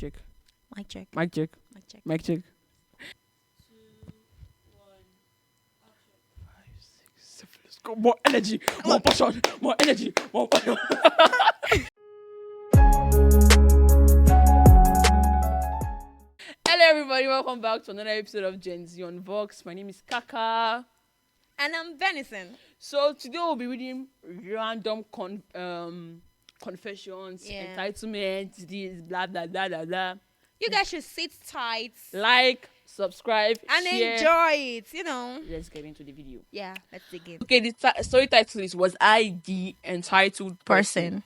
Check. Mic check. Mic check. Mic check. Mic check. Let's go. More energy. More passion. More energy. More passion. Hello, everybody. Welcome back to another episode of Gen Z Unbox. My name is Kaka. And I'm Venison. So today we'll be reading random confessions, entitlements, this blah blah blah blah blah. You guys should sit tight Like, subscribe, and share. enjoy it, Let's get into the video. Yeah, let's dig in. Okay, the story title is Was I the Entitled Person?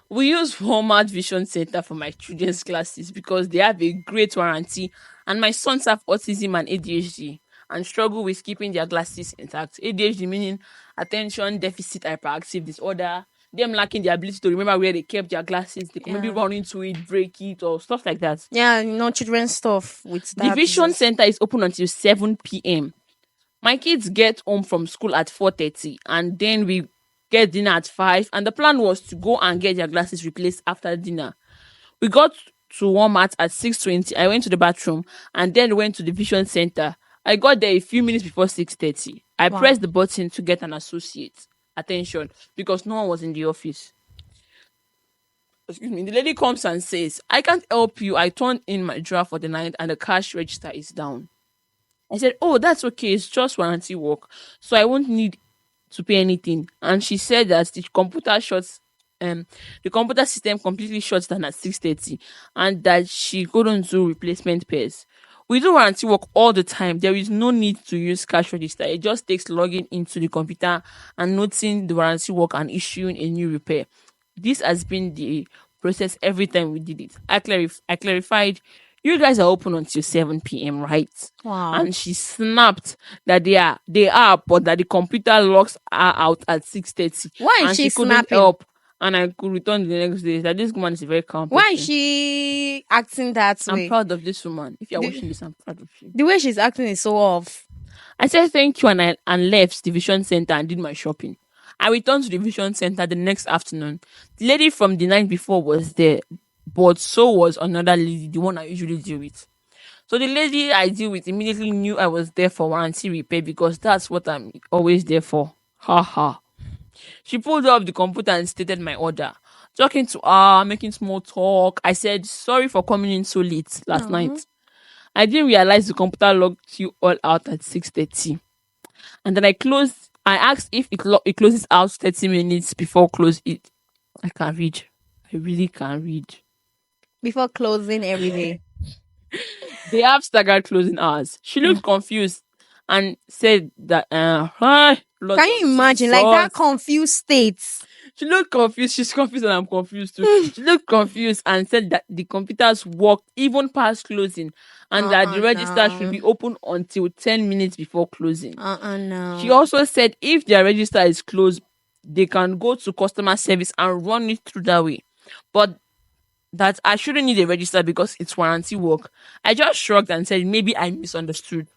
We use Walmart Vision Center for my children's classes because they have a great warranty, and my sons have autism and ADHD and struggle with keeping their glasses intact. ADHD meaning attention deficit hyperactive disorder, them lacking the ability to remember where they kept their glasses. They could maybe run into it, break it, or stuff like that. Yeah, children's stuff with that. The Vision Center is open until 7 p.m. My kids get home from school at 4:30, and then we get dinner at 5, and the plan was to go and get their glasses replaced after dinner. We got to Walmart at 6:20. I went to the bathroom and then went to the Vision Center. I got there a few minutes before 6:30. I pressed the button to get an associate attention because no one was in the office. Excuse me. The lady comes and says, I can't help you. I turned in my drawer for the night and the cash register is down. I said, oh, that's okay. It's just warranty work, so I won't need to pay anything. And she said that the computer system completely shuts down at 6:30 and that she couldn't do replacement pairs. We do warranty work all the time. There is no need to use cash register. It just takes logging into the computer and noting the warranty work and issuing a new repair. This has been the process every time we did it. I clarified, you guys are open until 7 p.m., right? Wow. And she snapped that they are, but that the computer locks her out at 6:30. Why is and she couldn't snapping? help. And I could return the next day. That this woman is a very calm person. Why is she acting that way? I'm proud of this woman. If you're watching this, I'm proud of you. The way she's acting is so off. I said thank you and left the Vision Center and did my shopping. I returned to the Vision Center the next afternoon. The lady from the night before was there, but so was another lady, the one I usually deal with. So the lady I deal with immediately knew I was there for warranty repair because that's what I'm always there for. Ha ha. She pulled up the computer and stated my order. Talking to her, making small talk. I said, sorry for coming in so late last night. I didn't realize the computer locked you all out at 6:30. And then I asked if it closes out 30 minutes before close it. I can't read. I really can't read. Before closing every day. They have staggered closing hours. She looked confused and said that Can you imagine like that confused state? She looked confused. She's confused and I'm confused too. She looked confused and said that the computers worked even past closing and that the register should be open until 10 minutes before closing. No. She also said if their register is closed, they can go to customer service and run it through that way. But that I shouldn't need a register because it's warranty work. I just shrugged and said maybe I misunderstood.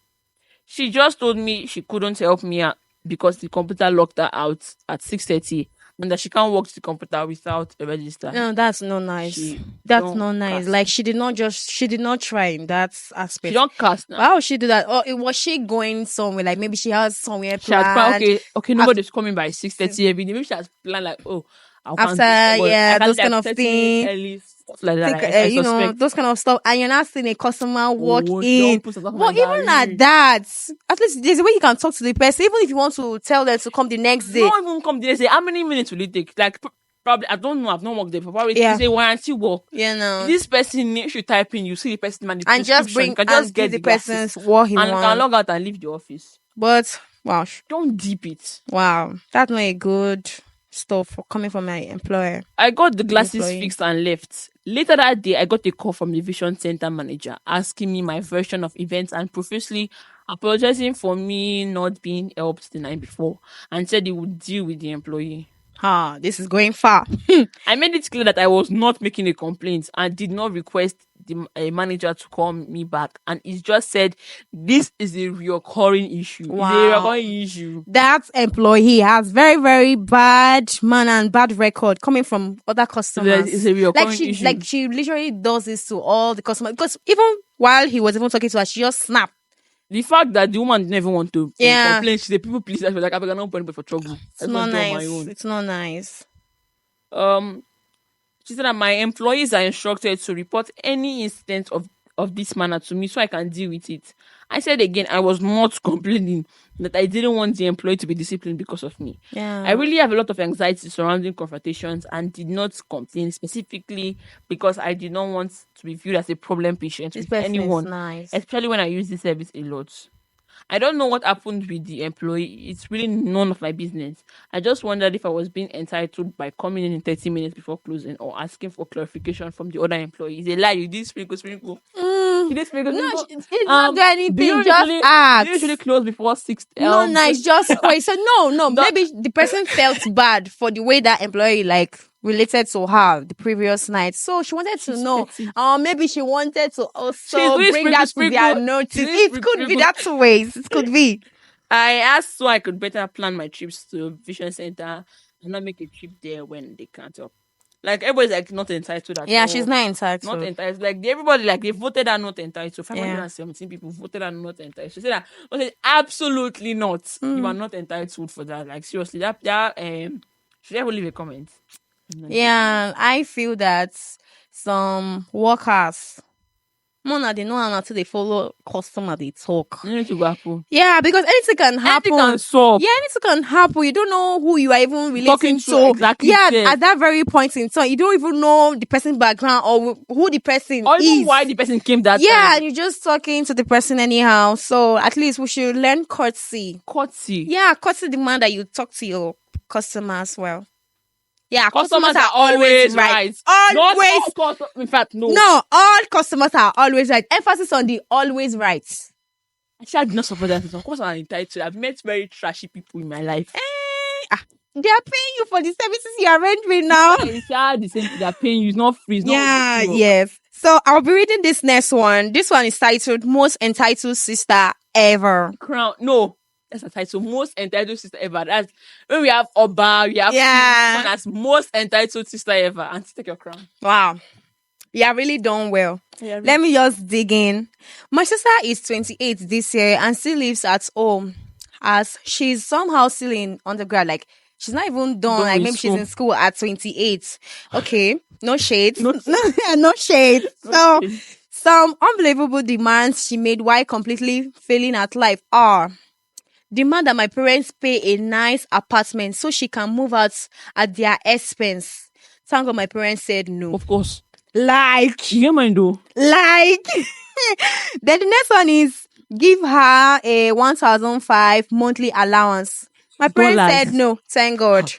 She just told me she couldn't help me out because the computer locked her out at 6:30 and that she can't work the computer without a register. No, that's not nice. That's not nice. Cast. Like she did not try in that aspect. She don't cast now. Why would she do that? Or was she going somewhere? Like maybe she has somewhere planned. Okay, nobody's coming by 6:30 every day. Maybe she has planned like, after those kind of things. Early, stuff like that. Those kind of stuff. And you're not seeing a customer walk in. But even at that, at least there's a way you can talk to the person, even if you want to tell them to come the next day. Don't even come the next day. How many minutes will it take? Like probably I don't know. I've not worked there. Probably it's a warranty work. This person needs to type in. You see the person and just bring and get the person's what he wants. And can log out and leave the office. But wow, don't deep it. Wow, that's not a good stuff for coming from my employer. I got the glasses fixed and left. Later that day, I got a call from the Vision Center manager asking me my version of events and profusely apologizing for me not being helped the night before and said he would deal with the employee. This is going far. I made it clear that I was not making a complaint and did not request the manager to call me back, and he just said this is a recurring issue. It's a Wow. recurring issue. That employee has very, very bad manner and bad record coming from other customers. It's a recurring issue. Like she literally does this to all the customers, because even while he was even talking to her, she just snapped. The fact that the woman didn't even want to Yeah. complain, she's a people pleaser. She was like, I cannot put anybody for trouble. It's not nice. It's not nice. She said that my employees are instructed to report any incident of this manner to me so I can deal with it. I said again, I was not complaining, that I didn't want the employee to be disciplined because of me. Yeah. I really have a lot of anxiety surrounding confrontations and did not complain specifically because I did not want to be viewed as a problem patient This with person anyone, is nice. especially when I use this service a lot. I don't know what happened with the employee. It's really none of my business. I just wondered if I was being entitled by coming in 30 minutes before closing or asking for clarification from the other employees. It's a lie. You did sprinkle. You did sprinkle. No, she did not do anything. Just Do ask. you usually close before 6? No, nice. Just wait. So no. Maybe the person felt bad for the way that employee related to her the previous night. So she wanted to know. Maybe she wanted to also bring that to their notice. It could be that two ways. It could be. I asked so I could better plan my trips to Vision Center and not make a trip there when they can't help. Like everybody's like not entitled at all. Yeah, she's not entitled. Not entitled. Like everybody, like they voted her not entitled. 517 people voted her not entitled. She said that. I said absolutely not. You are not entitled for that. Like seriously, that should I ever leave a comment? Yeah, I feel that some workers, Mona, they know how not to they follow customer they talk. You need to go Apple. Yeah, because anything can happen. Anything can solve. Yeah, anything can happen. You don't know who you are even relating Talking to exactly. Yeah, there. at that very point in time, you don't even know the person's background or who the person or is. even why the person came that Yeah, time. and you're just talking to the person anyhow. So at least we should learn courtesy. Courtesy. Yeah, courtesy demand that you talk to your customer as well. Yeah, customers are always right. Always. In fact, no. No, all customers are always right. Emphasis on the always right. Actually, I did not support that. Of course, I'm entitled. I've met very trashy people in my life. They are paying you for the services you are rendering now. It's the same thing. They're paying you. It's not free. It's Yeah, not yes. So I'll be reading this next one. This one is titled Most Entitled Sister Ever. Crown. No. That's a title. Most entitled sister ever. That's when we have Oba, we have one as most entitled sister ever. And take your crown. Wow. You are really done well. Yeah, really. Let me just dig in. My sister is 28 this year and still lives at home as she's somehow still in undergrad. Like she's not even done. Like maybe she's in school at 28. Okay. No shade. No shade. So some unbelievable demands she made while completely failing at life are: demand that my parents pay a nice apartment so she can move out at their expense. Thank God my parents said no. Of course. Like. You get mine though. Like. Then the next one is give her a 1,500 monthly allowance. My parents said no. Thank God.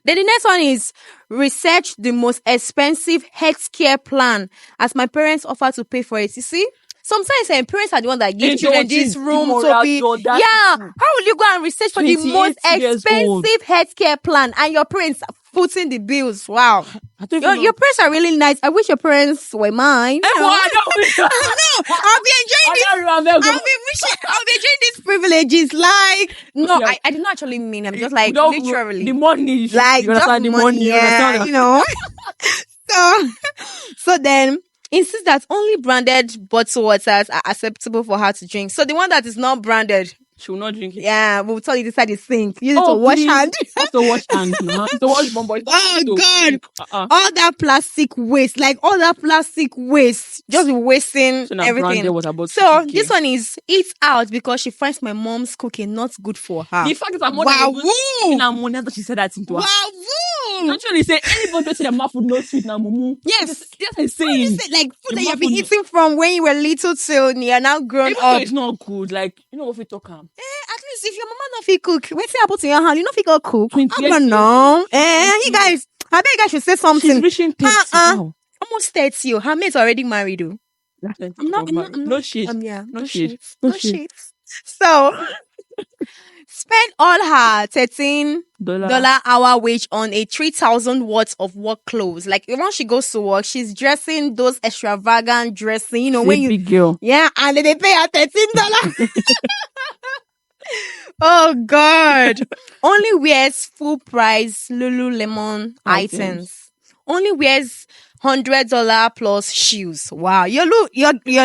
Then the next one is research the most expensive healthcare plan as my parents offer to pay for it. You see? Sometimes parents are the one that give children this room to be. Yeah. How will you go and research for the most expensive healthcare plan and your parents footing the bills? Wow. Your parents are really nice. I wish your parents were mine. Hey, no, I'll be enjoying this. I'll be enjoying these privileges. Like, no, yeah. I did not actually mean. I'm just like literally the money. Like you understand the money. Yeah, you know. So then. Insist that only branded bottled waters are acceptable for her to drink. So the one that is not branded, she will not drink it. Yeah, we'll tell you inside the sink. Use it to wash hand. To wash hand. To wash bomb boy. Oh God! All that plastic waste, just be wasting everything. So this one is eat out because she finds my mom's cooking not good for her. The fact is, her mother money that she said that into her. Wow! Actually, say anybody say their mouth would not sweet now, mumu. Yes, I say like food that you've been eating from when you were little till you're now grown up. It's not good. Like you know what we talk about. At least if your mama not fit cook, what's happen to your hand? You know fit go cook. You guys, I bet you guys should say something. She's reaching 30 now. Almost 30. Her mate's already married, though. I'm not. No shit. No shit. So spent all her $13 Dollar. hour wage on a 3,000 worth of work clothes. Like once she goes to work, she's dressing those extravagant dressing. You know She's when a you big girl. and then they pay her $13. Oh God! Only wears full price Lululemon items. Only wears $100 plus shoes. Wow, your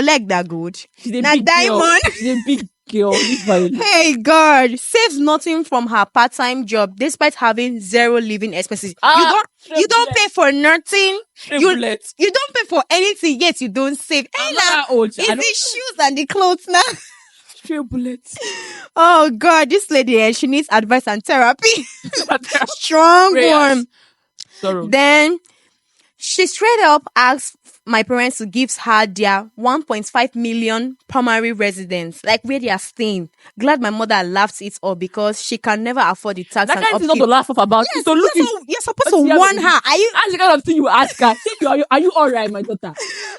leg that good. She's a Now big girl. diamond. She's a big girl. Leave her alone. Hey God, saves nothing from her part-time job despite having zero living expenses. You don't pay for nothing. Triplets. You don't pay for anything yet you don't save. I'm Hey, not now, that old. it's the shoes and the clothes now. Triplets. Oh God, this lady, she needs advice and therapy. Strong one. Sorrow. Then she straight up asked my parents to give her their 1.5 million primary residence, like where they are staying. Glad my mother laughed it up because she can never afford the tax That and kind of thing is not upkeep. to laugh off about. Yes, So look, you're supposed to warn her. That's the kind of thing you ask her. Are you all right, my daughter?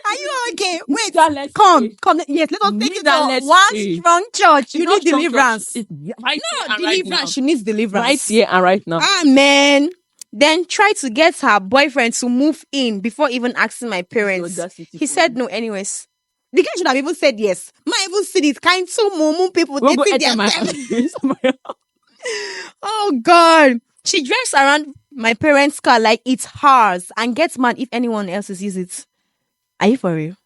Are you okay? Wait, Let's come. Yes, let us take Meet it that to let's one pray. strong church. You It's not need strong deliverance. church. Right here and Deliverance. right now. She needs deliverance. Right here and right now. Amen. Then try to get her boyfriend to move in before even asking my parents. He said no anyways. The guy should have even said yes. Might even see this kind two mumu people We'll go dating enter my their Oh God. She drives around my parents' car like it's hers and gets mad if anyone else uses it. Are you for real?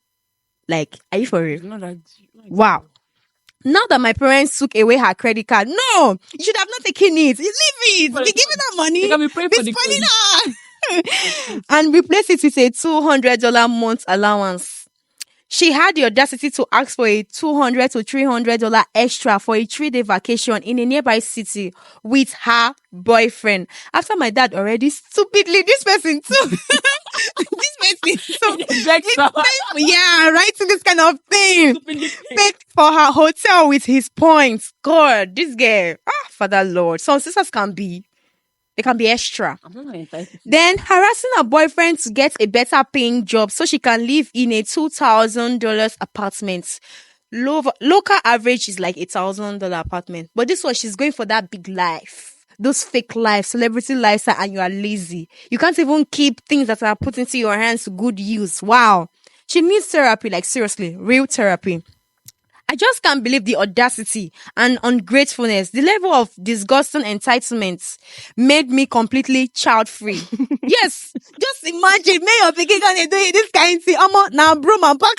Like, are you for real? Wow. Now that my parents took away her credit card, no, you should have not taken it. Leave it. Be giving her money. They can be praying for the spoiling her. And replace it with a $200 month allowance. She had the audacity to ask for a $200 to $300 extra for a 3-day vacation in a nearby city with her boyfriend. After my dad already stupidly, this person too. Yeah, writing this kind of thing. Paid for her hotel with his points. God, this girl. Father Lord. Some sisters they can be extra. I'm not entitled. Then harassing her boyfriend to get a better paying job so she can live in a $2,000 apartment. Local average is like $1,000 apartment. But this one, she's going for that big life. Those fake life, celebrity lifestyle, and you are lazy. You can't even keep things that are put into your hands to good use. Wow. She needs therapy, like seriously, real therapy. I just can't believe the audacity and ungratefulness. The level of disgusting entitlement made me completely child-free. Yes, just imagine me your pikin gonna do this kind of thing. I'm now broom and pack.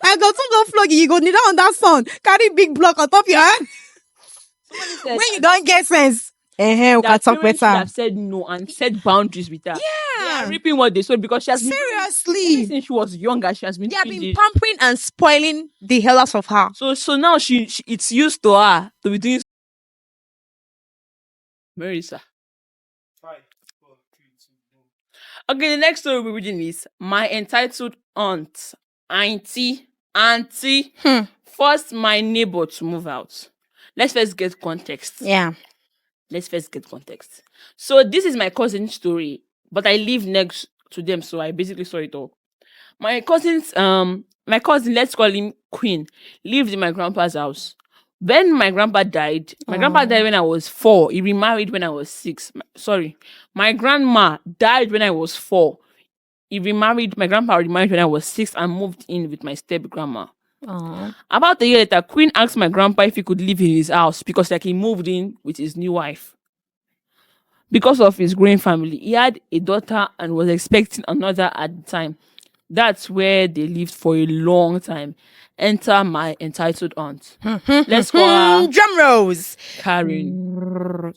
I got some go flog you go kneel down on that sun, carry big block on top your head. When you don't get sense, we can talk better. Should have said no and set boundaries with her. Yeah, they are reaping what they sowed because she has seriously since she was younger. She has been. They have been pampering and spoiling the hell out of her. So now she it's used to her to be doing. Marisa. Okay, the next story we're reading is my entitled aunt, auntie, forced my neighbor to move out. Let's first get context. Yeah. Let's first get context. So this is my cousin's story, but I live next to them, so I basically saw it all. My cousin, let's call him Queen, lived in my grandpa's house. When my grandpa died, when I was 4. He remarried when I was 6. My grandma died when I was 4. My grandpa remarried when I was 6 and moved in with my step grandma. About a year later, Queen asked my grandpa if he could live in his house because he moved in with his new wife. Because of his growing family, he had a daughter and was expecting another at the time. That's where they lived for a long time. Enter my entitled aunt. Let's call her drum rolls. Karen.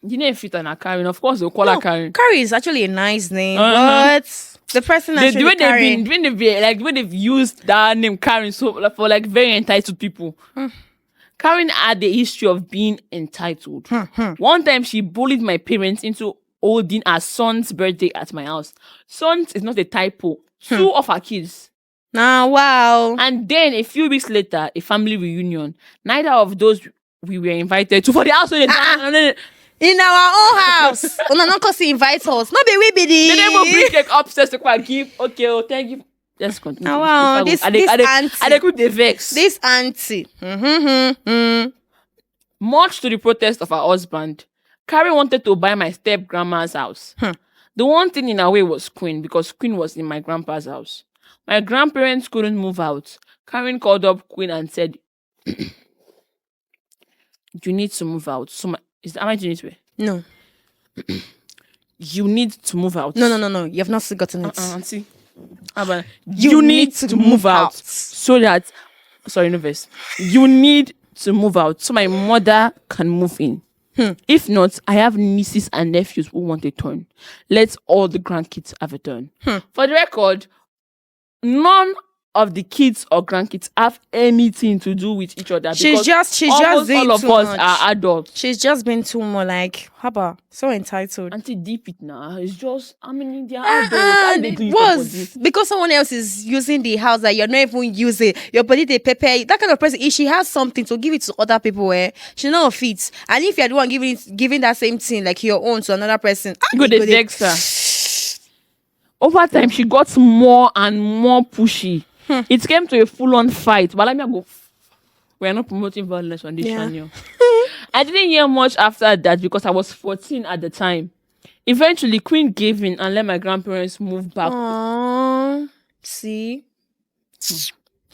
You know, fit on a Karen. Of course, they'll call her Karen. Karen is actually a nice name, but the person actually Karen. When they've used that name Karen for very entitled people. Karen had the history of being entitled. One time, she bullied my parents into holding her son's birthday at my house. Sons is not a typo. 2 of her kids. Wow. And then a few weeks later, a family reunion. Neither of those we were invited to for the house. In our own house. Not because he invites us. Not be we be the. Then they will bring cake upstairs to quite give. Okay, thank you. Let's continue. Wow, this auntie. I could the vex. This auntie. Much to the protest of her husband, Carrie wanted to buy my step grandma's house. The one thing in a way was Queen, because Queen was in my grandpa's house. My grandparents couldn't move out. Karen called up Queen and said, "You need to move out." So am I doing it way? No. You need to move out. No. You have not still gotten it. Auntie. You need to move out so that. Sorry, no verse. You need to move out so my mother can move in. If not, I have nieces and nephews who want a turn. Let all the grandkids have a turn. For the record, none of the kids or grandkids have anything to do with each other. She's just all of us much. are adults. She's just been too more like, haba, so entitled. Auntie, deep it now. It's just, I mean, they're adults. It was because someone else is using the house that you're not even using. Your body, they prepare that kind of person. If she has something to give it to other people, she not fit. And if you're the one giving that same thing like your own to another person, you go the Dexter. Over time, she got more and more pushy. It came to a full-on fight. But let me go. We are not promoting violence on this channel. I didn't hear much after that because I was 14 at the time. Eventually, Queen gave in and let my grandparents move back. Aww. See? It's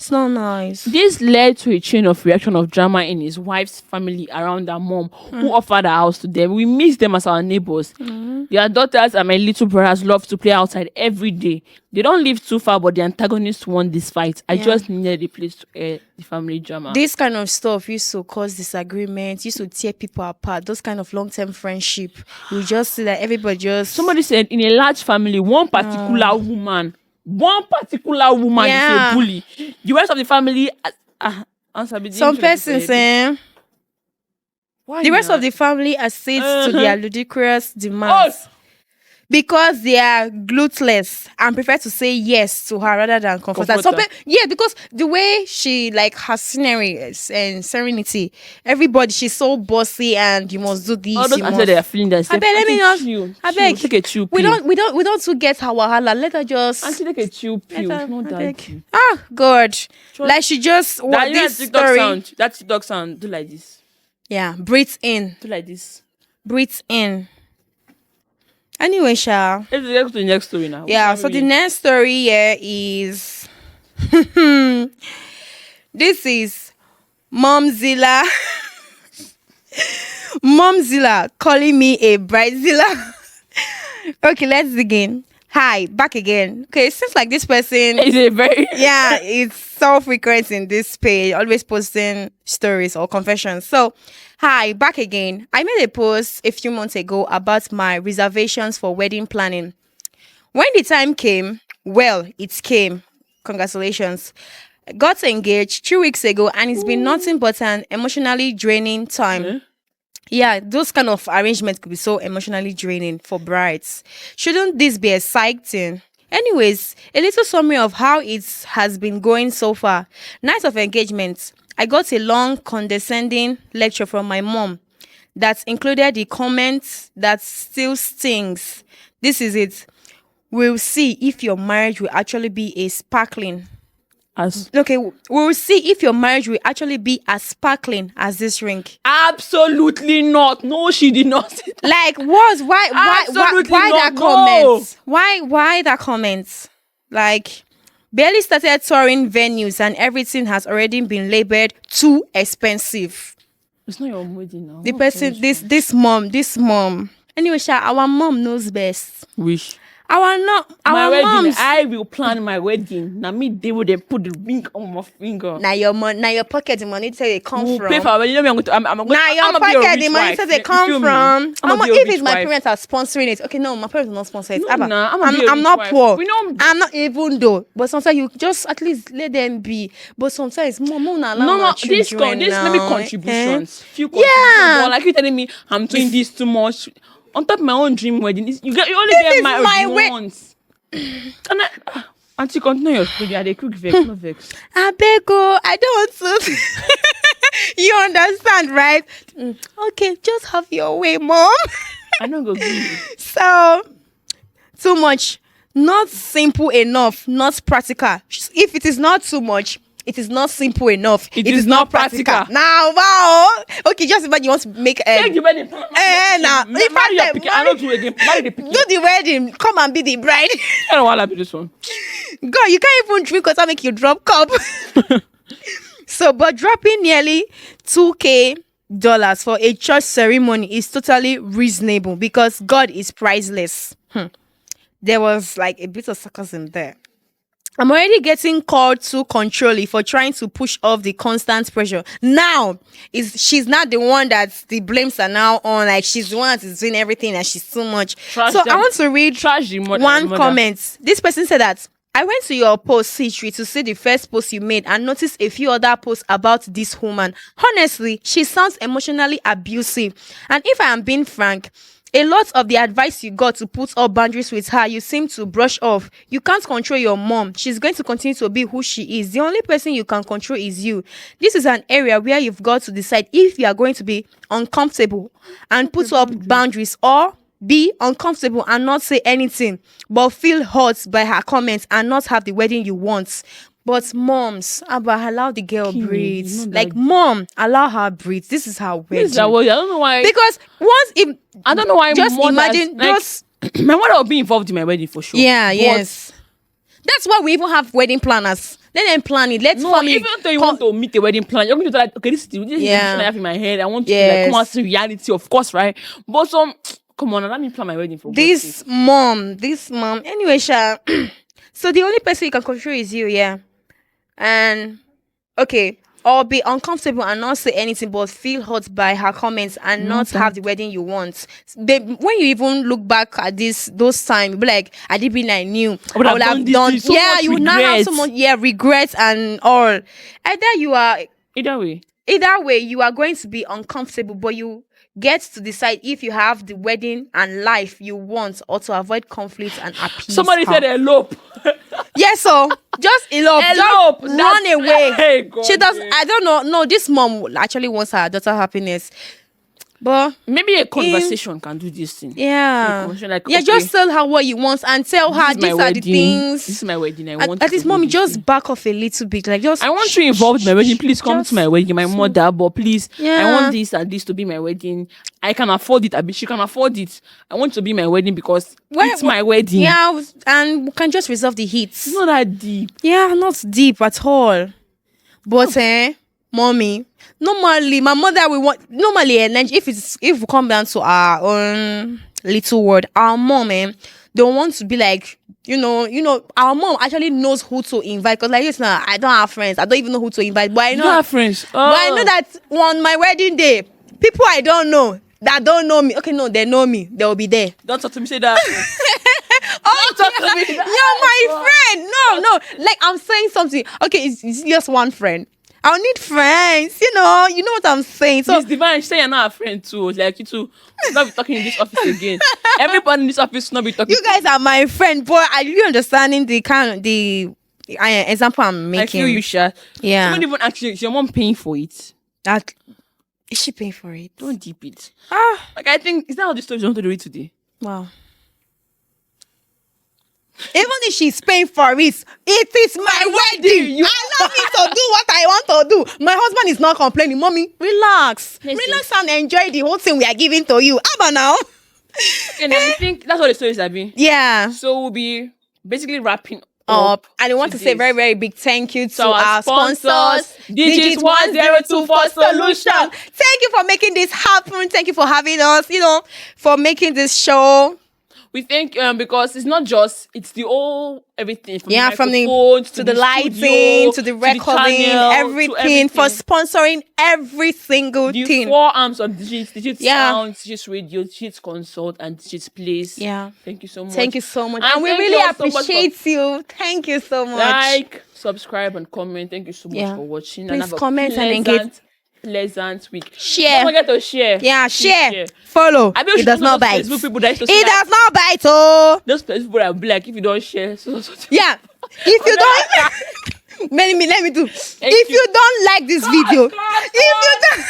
not nice. This led to a chain of reaction of drama in his wife's family around her mom, who offered her house to them. We miss them as our neighbors. Their daughters and my little brothers love to play outside every day. They don't live too far, but the antagonists won this fight. I just needed a place to air the family drama. This kind of stuff used to cause disagreements, used to tear people apart. Those kind of long-term friendship. You just see that everybody just... Somebody said in a large family, one particular woman is a bully. The rest of the family... Some persons, the rest of the family accedes to their ludicrous demands. Because they are gluteless and prefer to say yes to her rather than comfort her. Because the way she like her scenery and serenity, everybody, she's so bossy and you must do this. All those answer they are feeling themselves. I beg. Take a chill we pill. don't to get her wahala. Let her just. Auntie, take a chill pill. Not that. God. Like she just what this TikTok story. Sound. That TikTok sound. Do like this. Yeah. Breathe in. Do like this. Breathe in. Anyway, Sha. Let's go to the next story now. Yeah, so the next story here is this is Momzilla. Momzilla calling me a bridezilla. Okay, let's begin. Hi, back again. Okay, it seems like this person is a very it's so frequent in this page, always posting stories or confessions. So, hi, back again. I made a post a few months ago about my reservations for wedding planning. When the time came, well, it came. Congratulations. Got engaged 2 weeks ago, and it's been nothing but an emotionally draining time. Yeah, those kind of arrangements could be so emotionally draining for brides. Shouldn't this be exciting? Anyways, a little summary of how it has been going so far. Night of engagement, I got a long, condescending lecture from my mom that included the comment that still stings. This is it. We'll see if your marriage will actually be a sparkling. We'll see if your marriage will actually be as sparkling as this ring. Absolutely not. No, she did not. Like what? Why that comment? Why that comment? Like barely started touring venues and everything has already been labeled too expensive. It's not your wedding now. The person, this mom. Anyway, our mom knows best. Wish. Our wedding, moms. I will plan my wedding. Now me, they would put the ring on my finger. Now your pocket the money say they come from. Pay for, you know me, I'm now your pocket the money say they come from. If it's my parents are sponsoring it, okay, no, my parents will not sponsor it. I'm not poor. I'm not even though. But sometimes you just at least let them be. But sometimes mom not allow this maybe contributions. Few contributions. Yeah. But like you telling me I'm doing this too much. On top of my own dream wedding, you only get married once. And Auntie, continue your story. I dey quick vex, no vex. Abego, I don't want to. You understand, right? Okay, just have your way, mom. I don't go give you. So, too much. Not simple enough. Not practical. If it is not too much, it is not simple enough. It is not practical. Now, wow. Okay, just imagine you want to make Take the wedding plan. now. In fact, I don't do it again. Marry the pikin. do the wedding. Come and be the bride. I don't want to be this one. God, you can't even drink because I make you drop cup. So, but dropping nearly $2,000 for a church ceremony is totally reasonable because God is priceless. There was like a bit of sarcasm there. I'm already getting called too controlling for trying to push off the constant pressure. Now, she's not the one that the blames are now on. Like, she's the one that is doing everything and she's too much. I want to read one comment. This person said that, I went to your post history to see the first post you made and noticed a few other posts about this woman. Honestly, she sounds emotionally abusive. And if I am being frank, a lot of the advice you got to put up boundaries with her, you seem to brush off. You can't control your mom. She's going to continue to be who she is. The only person you can control is you. This is an area where you've got to decide if you are going to be uncomfortable and put up boundaries, or be uncomfortable and not say anything, but feel hurt by her comments and not have the wedding you want. But moms, Abba, allow the girl breathe. Like, mom, allow her breathe. This is her wedding. This is her wedding. I don't know why. Because once if I don't know why. Just imagine, like, just my mother will be involved in my wedding for sure. Yeah, but yes. That's why we even have wedding planners. Let them plan it. Let's family. Even though you want to meet a wedding plan, you're going to like, okay, this is what I have in my head. I want to like, come out to reality, of course, right? But come on, let me plan my wedding for this mom. Anyway, Sha. So the only person you can control is you, yeah. And okay, or be uncomfortable and not say anything, but feel hurt by her comments and not have the wedding you want. When you even look back at those times, be like, I did be I knew I would have done. So you would not have so much regrets and all. Either way, you are going to be uncomfortable, but you get to decide if you have the wedding and life you want, or to avoid conflict and appease. Somebody said elope. Yes, so just elope. Just run away. Hey, God, she does. I don't know. No, this mom actually wants her daughter happiness. But maybe a conversation can do this thing. Yeah. Like, just tell her what you want and tell her these are the things. This is my wedding. I want at this moment, just back off a little bit. Like, just I want you involved in my wedding. Please come to my wedding, my mother. But please, I want this and this to be my wedding. I can afford it. I mean, she can afford it. I want to be my wedding because it's my wedding. Yeah, and we can just resolve the heat. It's not that deep. Yeah, not deep at all. But mommy, normally my mother will want if we come down to our own little word, our mom don't want to be like, you know our mom actually knows who to invite, because like this now, I don't have friends, I don't even know who to invite, but I know you don't have friends. But I know that on my wedding day, people I don't know that don't know me, okay, no, they know me, they will be there. Don't talk to me, say that. Don't talk to me. You're my friend. No, like I'm saying something. Okay, it's just one friend. I'll need friends, you know what I'm saying. So Miss Divine, say you're not a friend too. Like, you two not be talking in this office again. Everybody in this office not be talking. You guys are my friend, but are you understanding the example I'm making? I feel you, Sha. Yeah. Someone even actually, is your mom paying for it? That is she paying for it? Don't deep it. Like, I think, is that how the story you want to read today? Wow. Even if she's paying for it, it is my wedding. Allow me to do what I want to do. My husband is not complaining. Mommy, relax. Relax and enjoy the whole thing we are giving to you. How about now? And I think that's what the stories have been. Yeah. So we'll be basically wrapping up. And I want to say a very, very big thank you to our sponsors, Digit 1024 Solution. Thank you for making this happen. Thank you for having us, for making this show. We think because it's not just, it's the whole everything from the from to the lighting, studio, to the recording, to channel, everything, for sponsoring every single the thing. 4 arms of Digit Sound, Digit Radio, Digit Consult, and Digit Place. Yeah. Thank you so much. Thank you so much. And we really appreciate you. Thank you so much. Like, subscribe, and comment. Thank you so much for watching. Please and have comment and engage. Pleasant week. Share. Don't forget to share. Yeah, share. Follow. It does not bite. People that it does not bite. Oh. Those people that are black. If you don't share, yeah. If you don't, let me do. If you don't like this video, if you don't.